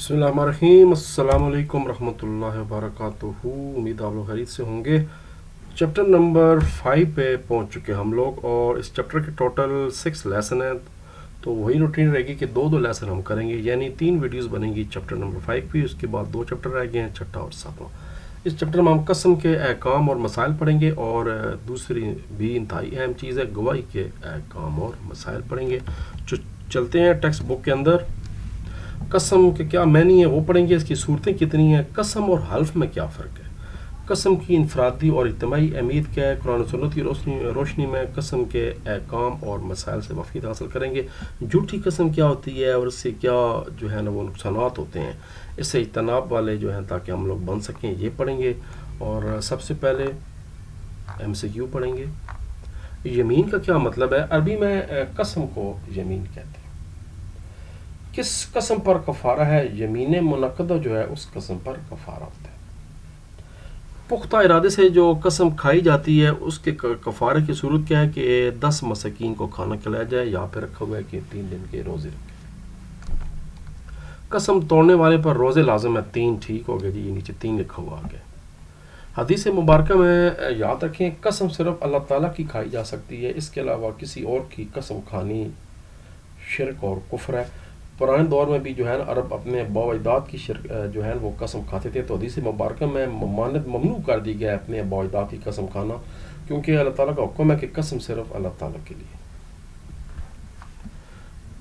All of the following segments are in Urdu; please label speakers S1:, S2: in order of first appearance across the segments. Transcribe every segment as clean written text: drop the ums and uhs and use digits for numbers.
S1: بسم اللہ الرحمن الرحیم، السلام علیکم رحمۃ اللہ وبرکاتہ۔ امید آپ لوگ خرید سے ہوں گے۔ چیپٹر نمبر 5 پہ پہنچ چکے ہم لوگ، اور اس چیپٹر کے ٹوٹل 6 لیسن ہیں، تو وہی روٹین رہے گی کہ دو لیسن ہم کریں گے، یعنی 3 ویڈیوز بنیں گی چیپٹر نمبر 5 کی، اس کے بعد 2 چیپٹر رہ گئے ہیں، چھٹا اور ساتواں۔ اس چیپٹر میں ہم قسم کے احکام اور مسائل پڑھیں گے، اور دوسری بھی انتہائی اہم چیز ہے، گواہی کے احکام اور مسائل پڑھیں گے۔ چلتے ہیں ٹیکسٹ بک کے اندر۔ قسم کے کیا معنی ہے وہ پڑھیں گے، اس کی صورتیں کتنی ہیں، قسم اور حلف میں کیا فرق ہے، قسم کی انفرادی اور اجتماعی اہمیت کیا ہے، قرآن و سنت کی روشنی میں قسم کے احکام اور مسائل سے مفید حاصل کریں گے۔ جھوٹی قسم کیا ہوتی ہے اور اس سے کیا جو ہے نا وہ نقصانات ہوتے ہیں، اس سے اجتناب والے جو ہیں تاکہ ہم لوگ بن سکیں، یہ پڑھیں گے۔ اور سب سے پہلے MCQ پڑھیں گے۔ یمین کا کیا مطلب ہے؟ عربی میں قسم کو یمین کہتے ہیں۔ کس قسم پر کفارہ ہے؟ یمین منعقدہ جو ہے اس قسم پر کفارہ ہوتا ہے۔ پختہ ارادے سے جو قسم کھائی جاتی ہے اس کے کفارے کی صورت کیا ہے کہ 10 مساکین کو کھانا کھلایا جائے، یا پھر رکھا ہوا ہے کہ 3 دن کے روزے رکھے۔ قسم توڑنے والے پر روزے لازم ہے 3، ٹھیک ہو گیا جی، یہ نیچے 3 لکھا ہوا آ گیا۔ حدیث مبارکہ میں یاد رکھیں قسم صرف اللہ تعالیٰ کی کھائی جا سکتی ہے، اس کے علاوہ کسی اور کی قسم کھانی شرک اور کفر ہے۔ پرانے دور میں بھی جو ہے نا عرب اپنے آباء و اجداد کی شرک جو ہے وہ قسم کھاتے تھے، تو حدیث مبارکہ میں ممنوع کر دی گیا ہے اپنے آباء و اجداد کی قسم کھانا، کیونکہ اللہ تعالیٰ کا حکم ہے کہ قسم صرف اللہ تعالیٰ کے لیے۔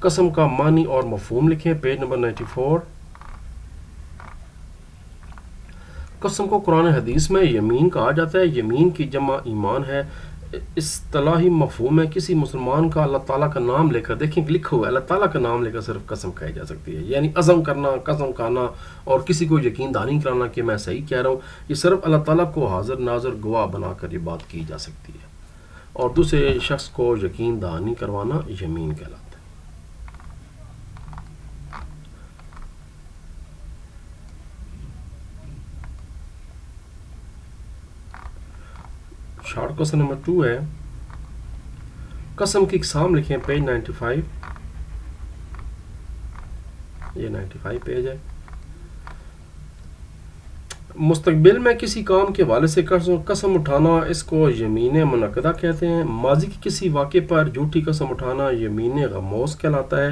S1: قسم کا معنی اور مفہوم لکھیں، پیج نمبر 94۔ قسم کو قرآن حدیث میں یمین کہا جاتا ہے۔ یمین کی جمع ایمان ہے۔ اصطلاحی مفہوم ہے کسی مسلمان کا اللہ تعالیٰ کا نام لے کر، دیکھیں لکھا ہوا ہے اللہ تعالیٰ کا نام لے کر صرف قسم کھائی جا سکتی ہے، یعنی عزم کرنا، قسم کھانا اور کسی کو یقین دہانی کرانا کہ میں صحیح کہہ رہا ہوں، یہ صرف اللہ تعالیٰ کو حاضر ناظر گواہ بنا کر یہ بات کی جا سکتی ہے، اور دوسرے شخص کو یقین دہانی کروانا یمین کہلاتا ہے۔ شارٹ کوسچن نمبر 2 ہے، قسم کی اقسام لکھیں، پیج 95، یہ 95 پیج ہے۔ مستقبل میں کسی کام کے حوالے سے قسم اٹھانا، اس کو یمین منعقدہ کہتے ہیں۔ ماضی کے کسی واقعے پر جھوٹی قسم اٹھانا یمین غموس کہلاتا ہے،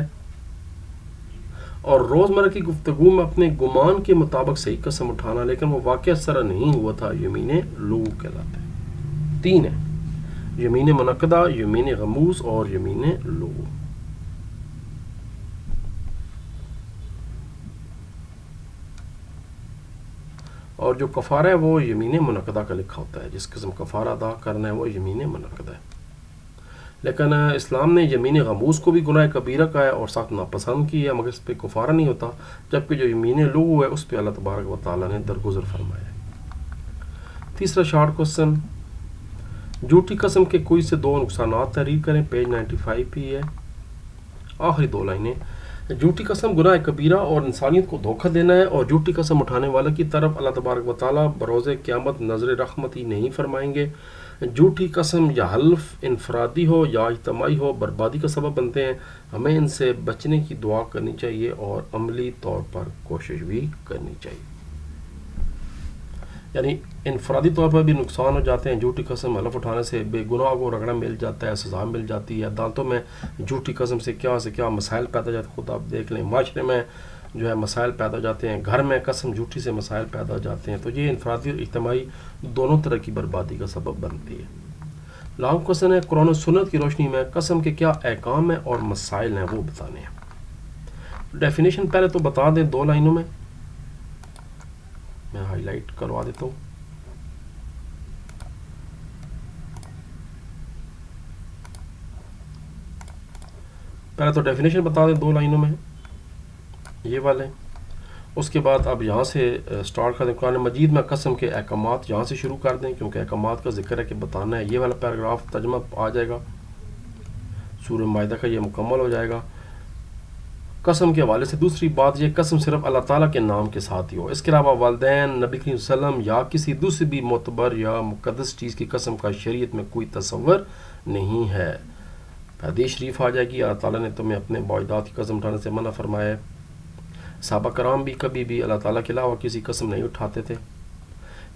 S1: اور روزمرہ کی گفتگو میں اپنے گمان کے مطابق صحیح قسم اٹھانا لیکن وہ واقعہ اس طرح نہیں ہوا تھا یمین لغو کہلاتا ہے۔ 3 ہے، یمین منعقدہ، یمین غموس اور یمین لغو۔ اور جو کفارہ ہے وہ یمین منعقدہ کا لکھا ہوتا ہے، جس قسم کفارہ ادا کرنا ہے وہ یمین منعقدہ ہے۔ لیکن اسلام نے یمین غموس کو بھی گناہ کبیرہ کا ہے اور سخت ناپسند کی ہے، مگر اس پہ کفارہ نہیں ہوتا، جبکہ جو یمین لغو ہے اس پہ اللہ تبارک و تعالیٰ نے درگزر فرمایا ہے۔ تیسرا شارٹ کوسچن، جھوٹی قسم کے کوئی سے 2 نقصانات تحریر کریں، پیج 95 پہ ہے، آخری 2 لائنیں۔ جھوٹی قسم گناہ کبیرہ اور انسانیت کو دھوکہ دینا ہے، اور جھوٹی قسم اٹھانے والے کی طرف اللہ تبارک و تعالیٰ بروز قیامت نظر رحمت ہی نہیں فرمائیں گے۔ جھوٹی قسم یا حلف انفرادی ہو یا اجتماعی ہو بربادی کا سبب بنتے ہیں، ہمیں ان سے بچنے کی دعا کرنی چاہیے اور عملی طور پر کوشش بھی کرنی چاہیے۔ یعنی انفرادی طور پر بھی نقصان ہو جاتے ہیں، جھوٹی قسم حلف اٹھانے سے بے گناہ کو رگڑا مل جاتا ہے، سزا مل جاتی ہے، عدالتوں میں جھوٹی قسم سے کیا مسائل پیدا ہو جاتے ہیں، خود آپ دیکھ لیں، معاشرے میں جو ہے مسائل پیدا ہو جاتے ہیں، گھر میں قسم جھوٹی سے مسائل پیدا ہو جاتے ہیں، تو یہ انفرادی اور اجتماعی دونوں طرح کی بربادی کا سبب بنتی ہے۔ لانگ کوسچن ہے، قرآن و سنت کی روشنی میں قسم کے کیا احکام ہیں اور مسائل ہیں وہ بتانے ہیں۔ ڈیفینیشن پہلے تو بتا دیں 2 لائنوں میں ہائی لائٹ کروا دیتا ہوں۔ پہلے تو ڈیفینیشن بتا دیں 2 لائنوں میں، یہ والے، اس کے بعد اب یہاں سے سٹارٹ کر دیں۔ قرآن مجید میں قسم کے احکامات یہاں سے شروع کر دیں، کیونکہ احکامات کا ذکر ہے کہ بتانا ہے، یہ والا پیراگراف ترجمہ آ جائے گا، سورہ مائدہ کا یہ مکمل ہو جائے گا۔ قسم کے حوالے سے دوسری بات یہ، قسم صرف اللہ تعالیٰ کے نام کے ساتھ ہی ہو، اس کے علاوہ والدین، نبی کریم صلی اللہ علیہ وسلم یا کسی دوسری بھی معتبر یا مقدس چیز کی قسم کا شریعت میں کوئی تصور نہیں ہے۔ حدیث شریف آ جائے گی، اللہ تعالیٰ نے تمہیں اپنے باعثات کی قسم اٹھانے سے منع فرمایا ہے۔ صحابہ کرام بھی کبھی بھی اللہ تعالیٰ کے علاوہ کسی قسم نہیں اٹھاتے تھے،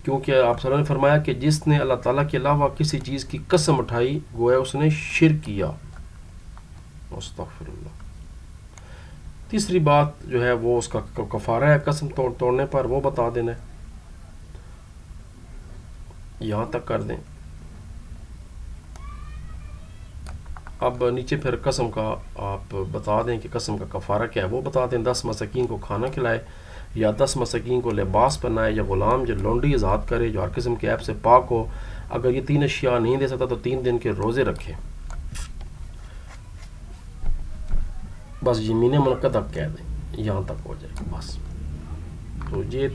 S1: کیونکہ آپ صلی اللہ علیہ وسلم نے فرمایا کہ جس نے اللہ تعالیٰ کے علاوہ کسی چیز کی قسم اٹھائی گویا اس نے شرک کیا۔ استغفر اللہ۔ تیسری بات جو ہے وہ اس کا کفارہ ہے قسم توڑنے پر، وہ بتا دینا ہے، یہاں تک کر دیں۔ اب نیچے پھر قسم کا آپ بتا دیں کہ قسم کا کفارہ کیا ہے، وہ بتا دیں۔ 10 مساکین کو کھانا کھلائے، یا 10 مساکین کو لباس پہنائے، یا غلام جو لونڈی آزاد کرے جو ہر قسم کے عیب سے پاک ہو۔ اگر یہ 3 اشیاء نہیں دے سکتا تو 3 دن کے روزے رکھے۔ بس یمین منعقدہ کہہ دیں، یہاں تک ہو جائے بس۔ تو یہ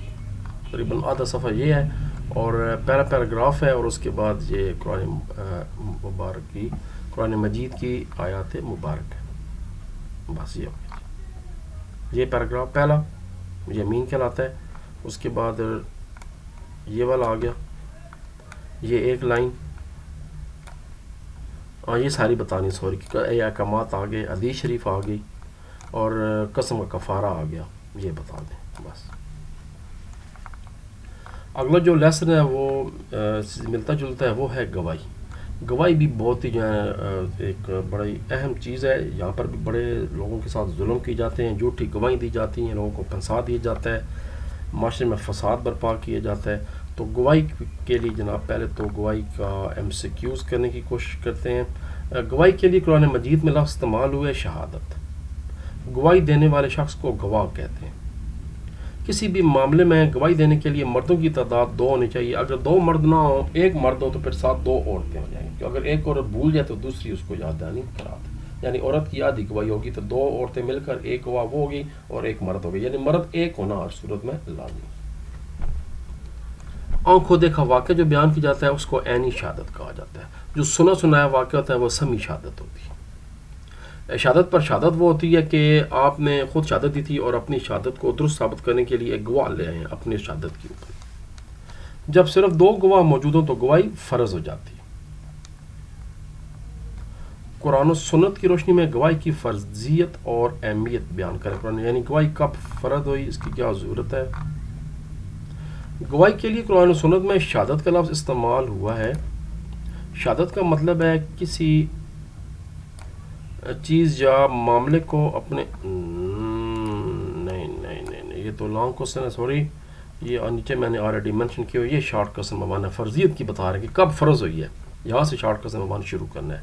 S1: تقریباً آدھا صفحہ یہ ہے، اور پہلا پیراگراف ہے، اور اس کے بعد یہ قرآن مجید کی آیات مبارک ہے۔ بس یہ ہو گیا، یہ پیراگراف پہلا یمین کہلاتا ہے۔ اس کے بعد یہ والا آ گیا، یہ ایک لائن، یہ ساری بتانی سوری، یہ احکامات آ گئے، حدیث شریف آ گئی، اور قسم کا کفارہ آ گیا، یہ بتا دیں بس۔ اگلا جو لیسن ہے وہ ملتا جلتا ہے، وہ ہے گواہی۔ گواہی بھی بہت ہی جو ہے ایک بڑی اہم چیز ہے۔ یہاں پر بھی بڑے لوگوں کے ساتھ ظلم کی جاتے ہیں، جھوٹی گواہی دی جاتی ہیں، لوگوں کو پھنسا دیا جاتا ہے، معاشرے میں فساد برپا کیا جاتا ہے۔ تو گواہی کے لیے جناب پہلے تو گواہی کا MCQs کرنے کی کوشش کرتے ہیں۔ گواہی کے لیے قرآن مجید میں لفظ استعمال ہوئے شہادت۔ گواہی دینے والے شخص کو گواہ کہتے ہیں۔ کسی بھی معاملے میں گواہی دینے کے لیے مردوں کی تعداد 2 ہونی چاہیے۔ اگر 2 مرد نہ ہو، ایک مرد ہو تو پھر ساتھ 2 عورتیں ہو جائیں گی۔ اگر ایک عورت بھول جائے تو دوسری اس کو یاد دہانی کرا دے، یعنی عورت کی آدھی گواہی ہوگی تو 2 عورتیں مل کر ایک گواہ وہ ہوگی اور ایک مرد ہوگی، یعنی مرد ایک ہونا ہر صورت میں لازمی۔ آنکھوں دیکھا واقعہ جو بیان کی جاتا ہے اس کو عینی شہادت کہا جاتا ہے۔ جو سنا سنایا واقعہ ہوتا ہے وہ سمی شہادت ہوتی ہے۔ شہادت پر شہادت وہ ہوتی ہے کہ آپ نے خود شہادت دی تھی اور اپنی شہادت کو درست ثابت کرنے کے لیے ایک گواہ لے آئے ہیں اپنی شہادت کے اوپر۔ جب صرف 2 گواہ موجود ہوں تو گواہی فرض ہو جاتی ہے۔ قرآن و سنت کی روشنی میں گواہی کی فرضیت اور اہمیت بیان کریں قرآن، یعنی گواہی کب فرض ہوئی، اس کی کیا ضرورت ہے۔ گواہی کے لیے قرآن و سنت میں شہادت کا لفظ استعمال ہوا ہے۔ شہادت کا مطلب ہے کسی چیز یا معاملے کو اپنے نہیں یہ تو لانگ کوسچن ہے، سوری، یہ نیچے میں نے آلریڈی مینشن کیا، یہ شارٹ کا سمبھانا ہے، فرضیت کی بتا رہے ہیں کہ کب فرض ہوئی ہے، یہاں سے شارٹ کا سمبھانا شروع کرنا ہے۔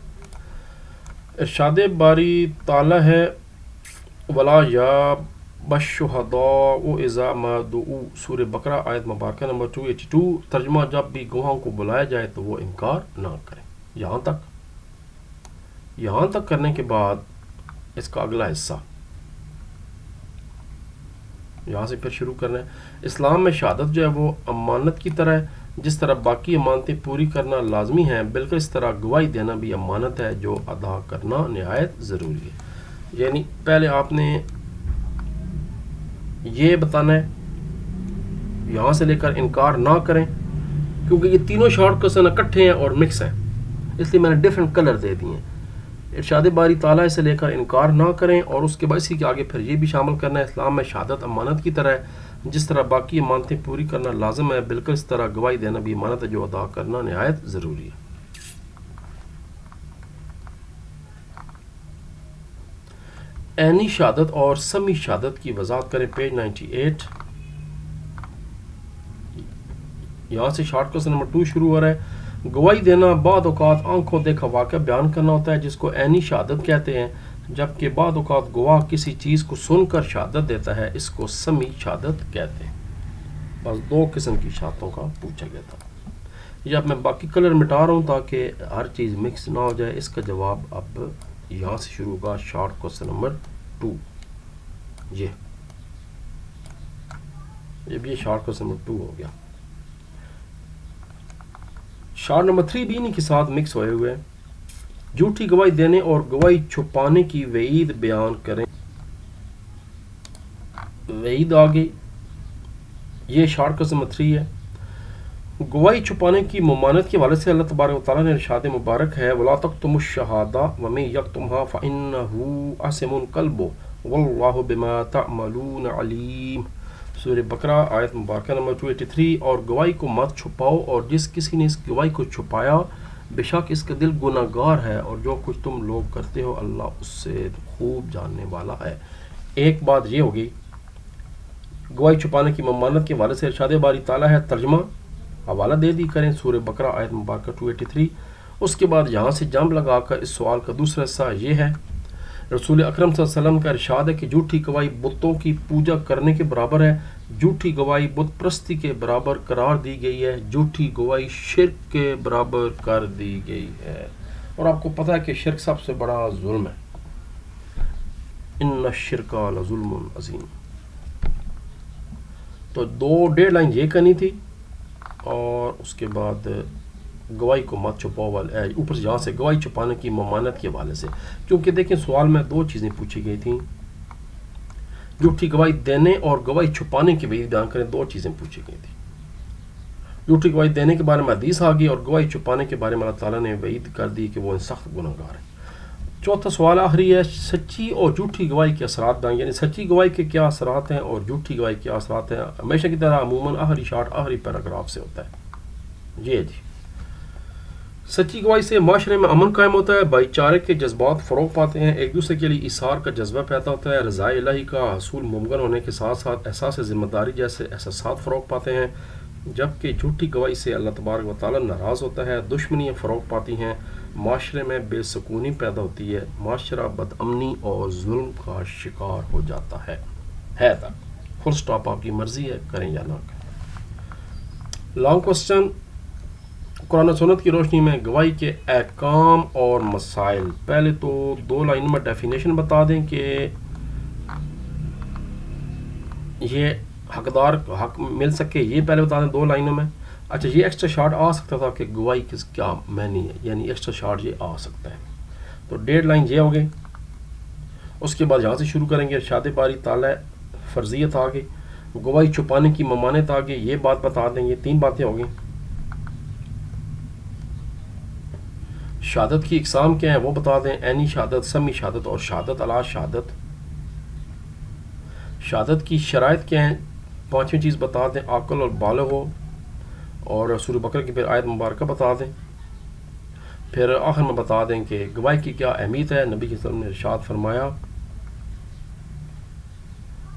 S1: ارشاد باری تعالیٰ ہے ولا یا بشہداء اذا ما دعوا، سورہ بقرہ آیت مبارکہ نمبر 282۔ ترجمہ جب بھی گواہوں کو بلایا جائے تو وہ انکار نہ کریں۔ یہاں تک کرنے کے بعد اس کا اگلا حصہ یہاں سے پھر شروع کرنا ہے۔ اسلام میں شہادت جو ہے وہ امانت کی طرح ہے، جس طرح باقی امانتیں پوری کرنا لازمی ہیں، بالکل اس طرح گواہی دینا بھی امانت ہے جو ادا کرنا نہایت ضروری ہے۔ یعنی پہلے آپ نے یہ بتانا ہے، یہاں سے لے کر انکار نہ کریں، کیونکہ یہ تینوں شارٹ کوسچن اکٹھے ہیں اور مکس ہیں، اس لیے میں نے ڈفرینٹ کلر دے دیے ہیں۔ ارشاد باری تعالیٰ سے لے کر انکار نہ کریں، اور اس کے بعد اسی کے آگے پھر یہ بھی شامل کرنا ہے، اسلام میں شہادت امانت کی طرح ہے، جس طرح باقی امانتیں پوری کرنا لازم ہے، بالکل اس طرح گواہی دینا بھی امانت ہے جو ادا کرنا نہایت ضروری ہے۔ عینی شہادت اور سمی شہادت کی وضاحت کریں، پیج 98۔ یہاں سے شارٹ کوسچن نمبر 2 شروع ہو رہا ہے۔ گواہی دینا بعض اوقات آنکھوں دیکھا واقعہ بیان کرنا ہوتا ہے، جس کو عینی شہادت کہتے ہیں، جبکہ بعض اوقات گواہ کسی چیز کو سن کر شہادت دیتا ہے، اس کو سمی شہادت کہتے ہیں۔ بس 2 قسم کی شہادتوں کا پوچھا گیا تھا۔ یہ اب میں باقی کلر مٹا رہا ہوں تاکہ ہر چیز مکس نہ ہو جائے۔ اس کا جواب اب یہاں سے شروع ہوگا، شارٹ کوسچن نمبر 2۔ یہ شارٹ کوسچن نمبر 2 ہو گیا۔ شارٹ نمبر 3 بھی انہی کے ساتھ مکس ہوئے ہوئے ہیں۔ جھوٹی گواہی دینے اور گواہی چھپانے کی وعید بیان کریں۔ وعید آ گئی، یہ شارٹ کوسچن نمبر 3 ہے۔ گواہی چھپانے کی ممانعت کے حوالے سے اللہ تبارک و تعالیٰ نے ارشاد مبارک ہے وَلَا تَكْتُمُوا الشَّهَادَةَ وَمَن يَكْتُمْهَا فَإِنَّهُ آثِمٌ قَلْبُهُ واللہ بما تعملون علیم. سورہ بقرہ آیت مبارکہ نمبر 283. اور گواہی کو مت چھپاؤ، اور جس کسی نے اس گواہی کو چھپایا بے شک اس کا دل گناہ گار ہے، اور جو کچھ تم لوگ کرتے ہو اللہ اس سے خوب جاننے والا ہے. ایک بات یہ ہوگی گواہی چھپانے کی ممانت کے حوالے سے ارشاد باری تعالیٰ ہے، ترجمہ حوالہ دے دی کریں سورہ بقرہ آیت مبارکہ 283. اس کے بعد یہاں سے جمپ لگا کر اس سوال کا دوسرا حصہ یہ ہے، رسول اکرم صلی اللہ علیہ وسلم کا ارشاد ہے کہ جھوٹی گواہی بتوں کی پوجا کرنے کے برابر ہے. جھوٹی گواہی بت پرستی کے برابر قرار دی گئی ہے. جھوٹی گواہی شرک کے برابر کر دی گئی ہے، اور آپ کو پتہ ہے کہ شرک سب سے بڑا ظلم ہے. ان الشرک لظلم عظیم. تو 2.5 لائن یہ کرنی تھی، اور اس کے بعد گواہی کو مت چھپاؤ والے اوپر سے یہاں سے گواہی چھپانے کی ممانت کے حوالے سے. کیونکہ دیکھیں سوال میں 2 چیزیں پوچھی گئی تھیں، جھوٹی گواہی دینے اور گواہی چھپانے کے وعید بیان کریں. 2 چیزیں پوچھی گئی تھیں. جھوٹی گواہی دینے کے بارے میں حدیث آ گئی، اور گواہی چھپانے کے بارے میں اللہ تعالیٰ نے وعید کر دی کہ وہ سخت گناہ گار ہے. چوتھا سوال آخری ہے، سچی اور جھوٹی گواہی کے اثرات بیان، یعنی سچی گواہی کے کیا اثرات ہیں اور جھوٹی گواہی کے کیا اثرات ہیں. ہمیشہ کی طرح عموماً آخری شارٹ آخری پیراگراف سے ہوتا ہے. جی سچی گواہی سے معاشرے میں امن قائم ہوتا ہے، بھائی چارے کے جذبات فروغ پاتے ہیں، ایک دوسرے کے لیے ایثار کا جذبہ پیدا ہوتا ہے، رضا الہی کا حصول ممکن ہونے کے ساتھ ساتھ احساس ذمہ داری جیسے احساسات فروغ پاتے ہیں. جبکہ جھوٹی گواہی سے اللہ تبارک و تعالیٰ ناراض ہوتا ہے، دشمنیاں فروغ پاتی ہیں، معاشرے میں بے سکونی پیدا ہوتی ہے، معاشرہ بد امنی اور ظلم کا شکار ہو جاتا ہے. تک فل سٹاپ آپ کی مرضی ہے، کریں یا نہ کریں. لانگ کوسچن، قرآن و سنت کی روشنی میں گواہی کے احکام اور مسائل. پہلے تو 2 لائنوں میں ڈیفینیشن بتا دیں کہ یہ حقدار حق مل سکے، یہ پہلے بتا دیں 2 لائنوں میں. اچھا یہ ایکسٹرا شارٹ آ سکتا تھا کہ گواہی کس کیا معنی ہے، یعنی ایکسٹرا شارٹ یہ آ سکتا ہے. تو 1.5 لائن یہ ہو گئی. اس کے بعد یہاں سے شروع کریں گے. ارشاد باری تعالیٰ فرضیت آ گئی، گواہی چھپانے کی ممانعت آ گئی، یہ بات بتا دیں. یہ 3 باتیں ہو گئیں. شہادت کی اقسام کیا ہیں وہ بتا دیں، عینی شہادت، سمی شہادت اور شہادت علی شہادت. شہادت کی شرائط کیا ہیں، 5ویں چیز بتا دیں، عاقل اور بالغ ہو، اور سورہ بقرہ کی پھر آیت مبارکہ بتا دیں. پھر آخر میں بتا دیں کہ گواہی کی کیا اہمیت ہے. نبی صلی اللہ علیہ وسلم نے ارشاد فرمایا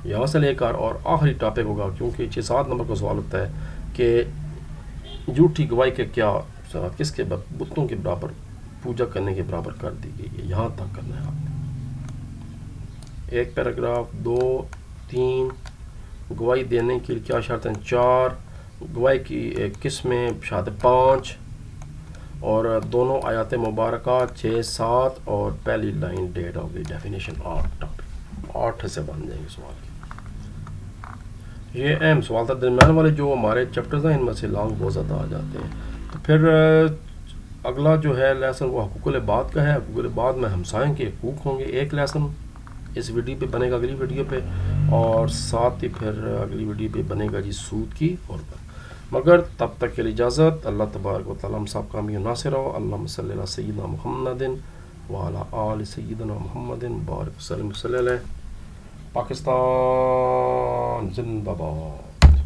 S1: یہاں سے لے کر، اور آخری ٹاپک ہوگا کیونکہ 6-7 نمبر کا سوال ہوتا ہے کہ جھوٹی گواہی کے کیا کس کے بتوں کے برابر پوجا کرنے کے برابر کر دی گئی ہے. یہاں تک کرنا ہے آپ نے. 1 پیراگراف 2 3 گواہی دینے کے لیے کیا شرط ہیں 4 گواہی کی قسمیں شہادت 5 اور دونوں آیات مبارکہ 6-7 اور پہلی لائن 1.5 ہو گئی. ڈیفینیشن 8 سے بن جائیں گے سوال کی. یہ اہم سوال تھا. درمیان والے جو ہمارے چیپٹرز ہیں ان میں سے لانگ بہت زیادہ آ جاتے ہیں. تو پھر اگلا جو ہے لیسن وہ حقوق العباد کا ہے. حقوق العباد میں ہمسائیں کے حقوق ہوں گے. 1 لیسن اس ویڈیو پہ بنے گا اگلی ویڈیو پہ، اور ساتھ ہی پھر اگلی ویڈیو پہ بنے گا جی سود کی غربت. مگر تب تک کے لیے اجازت. اللہ تبارک و تعالیٰ ہم سب کامی و ناصر ہو. اللہم صلی علی سیدنا محمد وعلی آل سیدنا محمد بارک وسلم صلی اللہ علیہ. پاکستان زندہ باد.